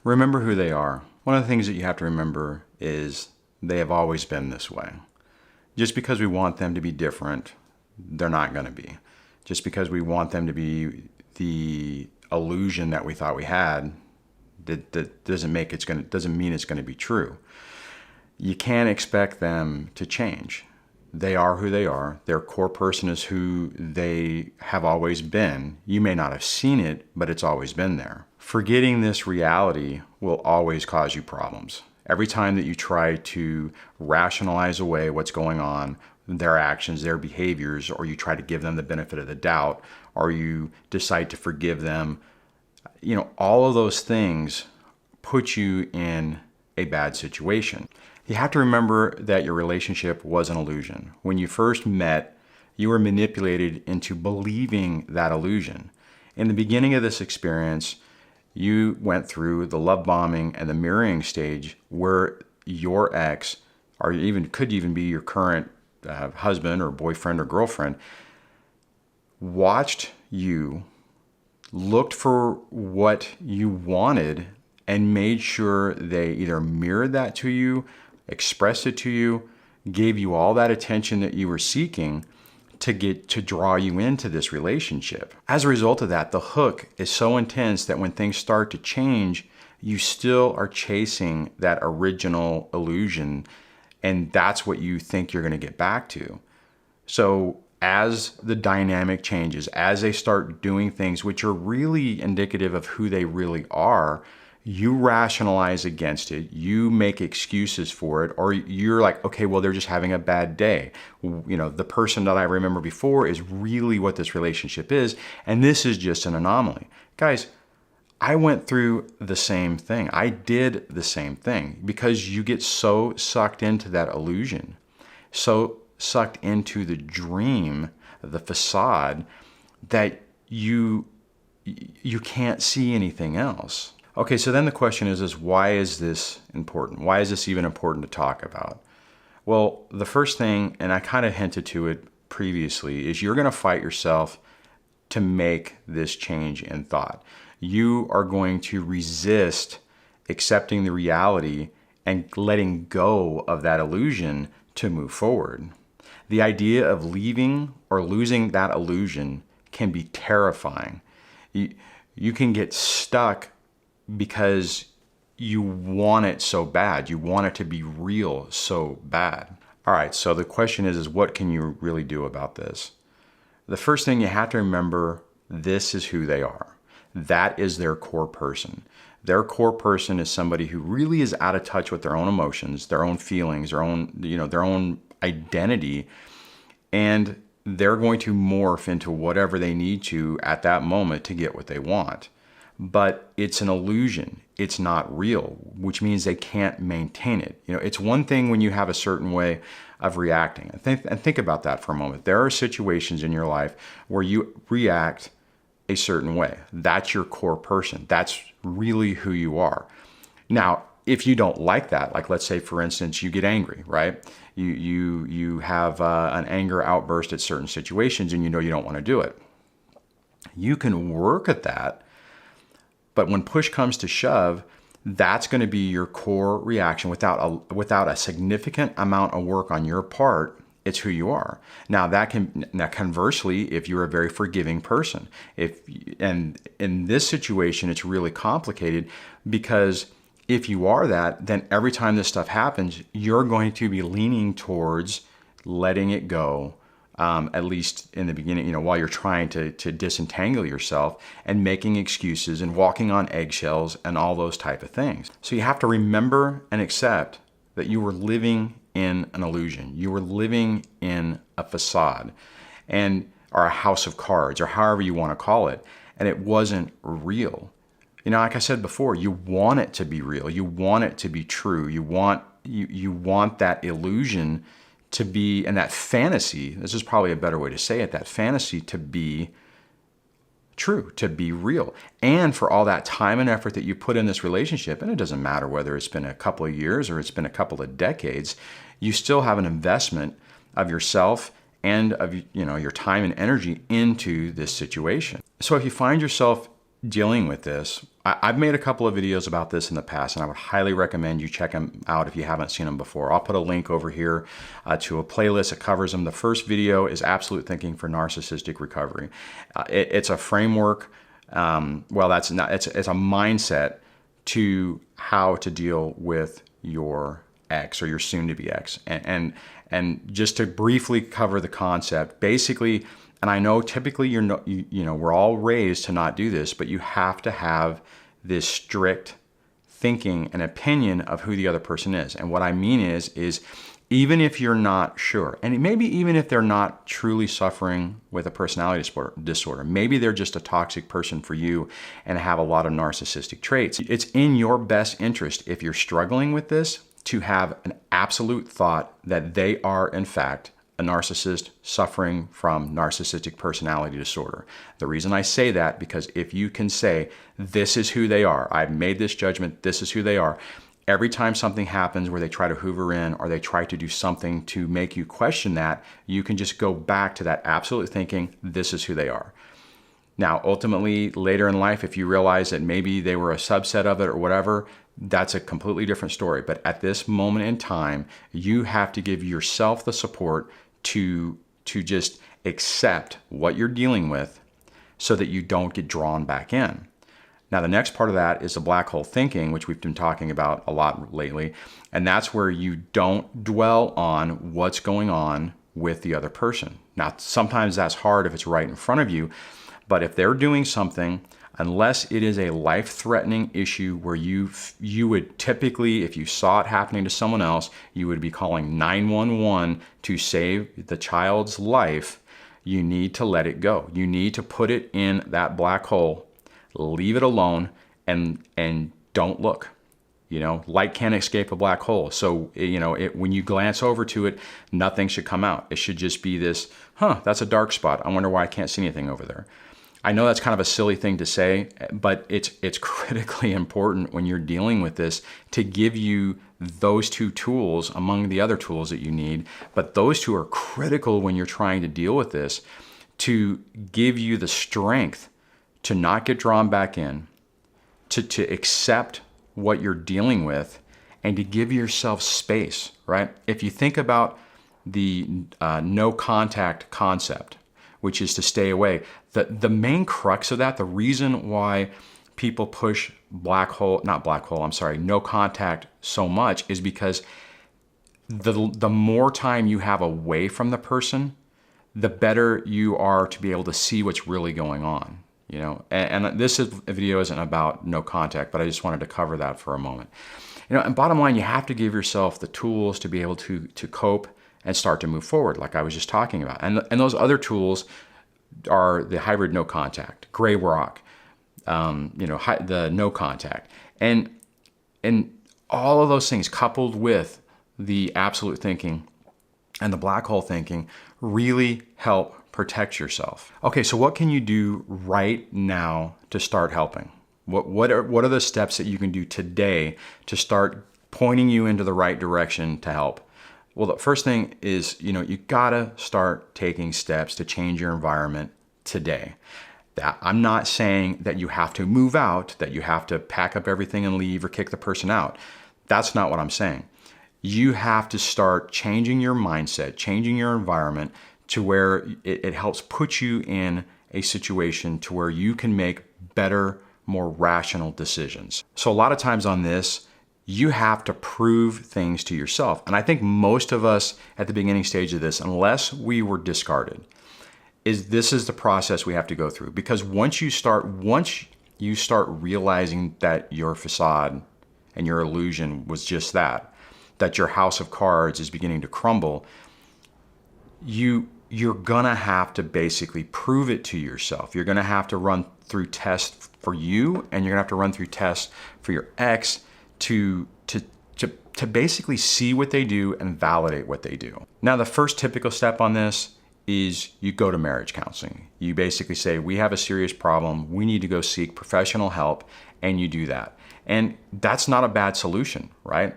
Remember who they are. One of the things that you have to remember is they have always been this way. Just because we want them to be different, they're not going to be. Just because we want them to be the illusion that we thought we had, that doesn't mean it's going to be true. You can't expect them to change. They are who they are. Their core person is who they have always been. You may not have seen it, but it's always been there. Forgetting this reality will always cause you problems. Every time that you try to rationalize away what's going on, their actions, their behaviors, or you try to give them the benefit of the doubt, or you decide to forgive them, all of those things put you in a bad situation. You have to remember that your relationship was an illusion. When you first met, you were manipulated into believing that illusion. In the beginning of this experience, you went through the love bombing and the mirroring stage where your ex, or could even be your current husband or boyfriend or girlfriend, watched you, looked for what you wanted, and made sure they either mirrored that to you, expressed it to you, gave you all that attention that you were seeking to draw you into this relationship. As a result of that, the hook is so intense that when things start to change, you still are chasing that original illusion, and that's what you think you're going to get back to. So as the dynamic changes, as they start doing things which are really indicative of who they really are, you rationalize against it, you make excuses for it, or you're like, okay, well, they're just having a bad day. The person that I remember before is really what this relationship is, and this is just an anomaly. Guys, I went through the same thing. I did the same thing because you get so sucked into that illusion, so sucked into the dream, the facade, that you can't see anything else. Okay, so then the question is why is this important? Why is this even important to talk about? Well, the first thing, and I kind of hinted to it previously, is you're going to fight yourself to make this change in thought. You are going to resist accepting the reality and letting go of that illusion to move forward. The idea of leaving or losing that illusion can be terrifying. You can get stuck because you want it so bad. You want it to be real so bad. All right, so the question is what can you really do about this? The first thing you have to remember, this is who they are. That is their core person. Their core person is somebody who really is out of touch with their own emotions, their own feelings, their own identity, and they're going to morph into whatever they need to at that moment to get what they want. But it's an illusion. It's not real, which means they can't maintain it. It's one thing when you have a certain way of reacting. And think about that for a moment. There are situations in your life where you react a certain way. That's your core person. That's really who you are. Now, if you don't like that, like let's say, for instance, you get angry, right? You have an anger outburst at certain situations and you don't want to do it. You can work at that. But when push comes to shove, that's going to be your core reaction without a significant amount of work on your part. It's who you are. Now conversely, if you're a very forgiving person, and in this situation, it's really complicated because if you are that, then every time this stuff happens, you're going to be leaning towards letting it go. At least in the beginning, while you're trying to disentangle yourself and making excuses and walking on eggshells and all those type of things. So you have to remember and accept that you were living in an illusion. You were living in a facade or a house of cards or however you want to call it. And it wasn't real. Like I said before, you want it to be real. You want it to be true. You want that illusion to be, and that fantasy, this is probably a better way to say it, that fantasy to be true, to be real. And for all that time and effort that you put in this relationship, and it doesn't matter whether it's been a couple of years or it's been a couple of decades, you still have an investment of yourself and of your time and energy into this situation. So if you find yourself dealing with this, I've made a couple of videos about this in the past, and I would highly recommend you check them out if you haven't seen them before. I'll put a link over here to a playlist that covers them. The first video is Absolute Thinking for Narcissistic Recovery. It's a framework. That's not. It's a mindset to how to deal with your ex or your soon-to-be ex, and just to briefly cover the concept, basically. And I know typically we're all raised to not do this, but you have to have this strict thinking and opinion of who the other person is. And what I mean is even if you're not sure, and maybe even if they're not truly suffering with a personality disorder, maybe they're just a toxic person for you and have a lot of narcissistic traits. It's in your best interest, if you're struggling with this, to have an absolute thought that they are in fact a narcissist suffering from narcissistic personality disorder. The reason I say that, because if you can say, this is who they are, I've made this judgment, this is who they are, every time something happens where they try to hoover in or they try to do something to make you question that, you can just go back to that absolute thinking, this is who they are. Now, ultimately, later in life, if you realize that maybe they were a subset of it or whatever, that's a completely different story. But at this moment in time, you have to give yourself the support to just accept what you're dealing with so that you don't get drawn back in. Now, the next part of that is the black hole thinking, which we've been talking about a lot lately. And that's where you don't dwell on what's going on with the other person. Now, sometimes that's hard if it's right in front of you, but if they're doing something, unless it is a life-threatening issue where you would typically, if you saw it happening to someone else, you would be calling 911 to save the child's life, you need to let it go. You need to put it in that black hole, leave it alone, and don't look. Light can't escape a black hole. So, when you glance over to it, nothing should come out. It should just be this, that's a dark spot. I wonder why I can't see anything over there. I know that's kind of a silly thing to say, but it's critically important when you're dealing with this to give you those two tools among the other tools that you need. But those two are critical when you're trying to deal with this, to give you the strength to not get drawn back in, to accept what you're dealing with, and to give yourself space, right? If you think about the no contact concept, which is to stay away. The main crux of that, the reason why people push no contact so much is because the more time you have away from the person, the better you are to be able to see what's really going on. And this video isn't about no contact, but I just wanted to cover that for a moment. And bottom line, you have to give yourself the tools to be able to cope and start to move forward, like I was just talking about. And those other tools are the hybrid no contact, gray rock, the no contact, and all of those things coupled with the absolute thinking and the black hole thinking really help protect yourself. Okay, so what can you do right now to start helping? What are the steps that you can do today to start pointing you into the right direction to help? Well, the first thing is, you gotta start taking steps to change your environment today. I'm not saying that you have to move out, that you have to pack up everything and leave or kick the person out. That's not what I'm saying. You have to start changing your mindset, changing your environment to where it helps put you in a situation to where you can make better, more rational decisions. So a lot of times on this, you have to prove things to yourself. And I think most of us at the beginning stage of this, unless we were discarded, this is the process we have to go through. Because once you start realizing that your facade and your illusion was just that your house of cards is beginning to crumble, you're gonna have to basically prove it to yourself. You're gonna have to run through tests for you, and you're gonna have to run through tests for your ex to basically see what they do and validate what they do. Now, the first typical step on this is you go to marriage counseling. You basically say, we have a serious problem, we need to go seek professional help, and you do that. And that's not a bad solution, right?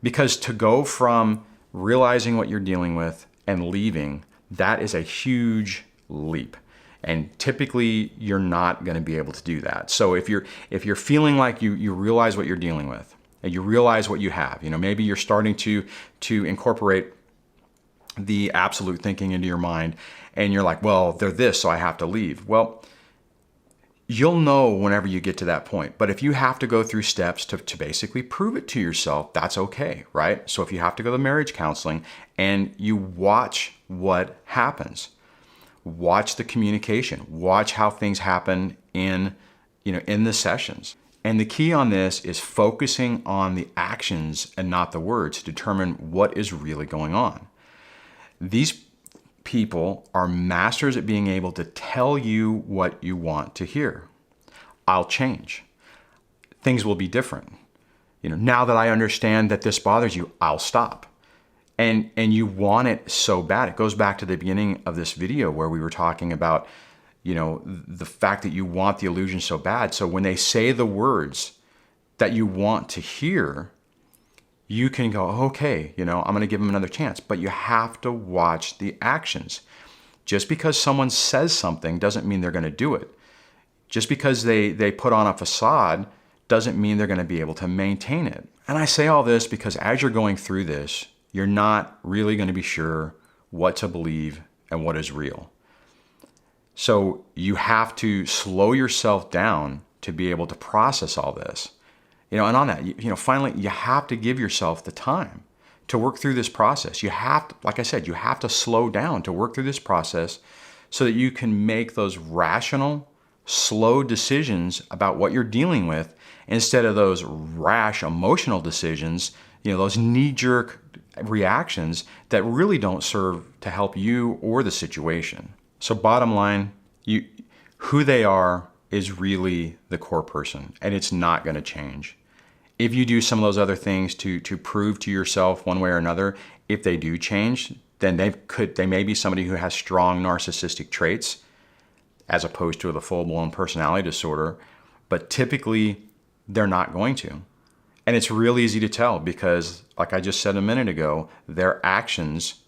Because to go from realizing what you're dealing with and leaving, that is a huge leap. And typically you're not going to be able to do that. So if you're feeling like you realize what you're dealing with and you realize what you have, maybe you're starting to incorporate the absolute thinking into your mind, and you're like, well, they're this, so I have to leave. Well, you'll know whenever you get to that point. But if you have to go through steps to basically prove it to yourself, that's okay, right? So if you have to go to marriage counseling and you watch what happens, watch the communication, watch how things happen in the sessions. And the key on this is focusing on the actions and not the words to determine what is really going on. These people are masters at being able to tell you what you want to hear. I'll change. Things will be different. Now that I understand that this bothers you, I'll stop. And you want it so bad. It goes back to the beginning of this video where we were talking about, the fact that you want the illusion so bad. So when they say the words that you want to hear, you can go, okay, I'm going to give them another chance. But you have to watch the actions. Just because someone says something doesn't mean they're going to do it. Just because they put on a facade doesn't mean they're going to be able to maintain it. And I say all this because as you're going through this, you're not really going to be sure what to believe and what is real. So you have to slow yourself down to be able to process all this. And on that, finally, you have to give yourself the time to work through this process. You have to, like I said, you have to slow down to work through this process so that you can make those rational, slow decisions about what you're dealing with instead of those rash emotional decisions, those knee-jerk reactions that really don't serve to help you or the situation. So bottom line, who they are is really the core person, and it's not going to change. If you do some of those other things to prove to yourself one way or another, if they do change, then they may be somebody who has strong narcissistic traits as opposed to the full-blown personality disorder, but typically they're not going to. And it's real easy to tell because, like I just said a minute ago, their actions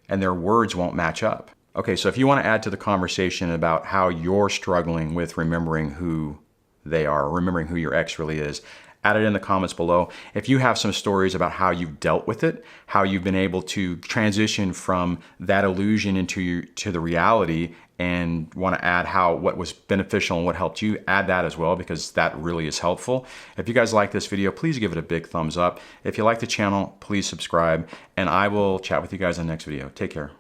and their words won't match up. Okay, so if you want to add to the conversation about how you're struggling with remembering who they are, remembering who your ex really is, add it in the comments below. If you have some stories about how you've dealt with it, how you've been able to transition from that illusion to the reality, and want to add what was beneficial and what helped you, add that as well, because that really is helpful. If you guys like this video, please give it a big thumbs up. If you like the channel, please subscribe, and I will chat with you guys in the next video. Take care.